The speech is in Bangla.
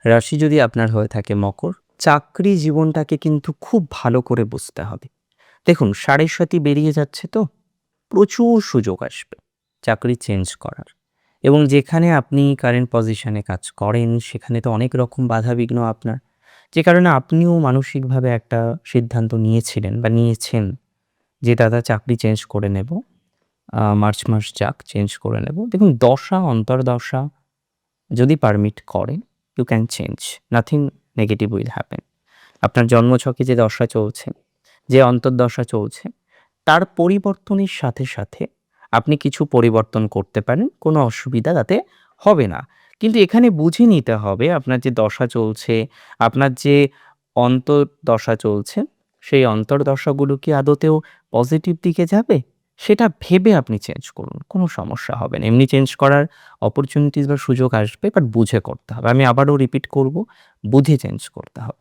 রাশি যদি আপনার হয়ে থাকে মকর, চাকরি জীবনটাকে কিন্তু খুব ভালো করে বুঝতে হবে। দেখুন, সাড়ে সাতি বেরিয়ে যাচ্ছে তো, প্রচুর সুযোগ আসবে চাকরি চেঞ্জ করার। এবং যেখানে আপনি কারেন্ট পজিশনে কাজ করেন, সেখানে তো অনেক রকম বাধাবিঘ্ন আপনার। যে কারণে আপনিও মানসিকভাবে একটা সিদ্ধান্ত নিয়েছিলেন বা নিয়েছেন যে, দাদা চাকরি চেঞ্জ করে নেব। মার্চ মাস যাক, চেঞ্জ করে নেব। দেখুন, দশা, অন্তর্দশা যদি পারমিট করে, you can change. Nothing negative will happen. আপনার জন্মছকে যে দশা চলছে, যে অন্তর্দশা চলছে, তার পরিবর্তনের সাথে সাথে আপনি কিছু পরিবর্তন করতে পারেন। কোনো অসুবিধা তাতে হবে না। কিন্তু এখানে বুঝে নিতে হবে আপনার যে দশা চলছে, আপনার যে অন্তর্দশা চলছে, সেই অন্তর্দশাগুলো কি আদতেও পজিটিভ দিকে যাবে? সেটা ভেবে আপনি চেঞ্জ করুন। কোনো সমস্যা হবে না। এমনি চেঞ্জ করার অপরচুনিটিস বা সুযোগ আসবে, বাট বুঝে করতে হবে। আমি আবারও রিপিট করব, বুঝে চেঞ্জ করতে হবে।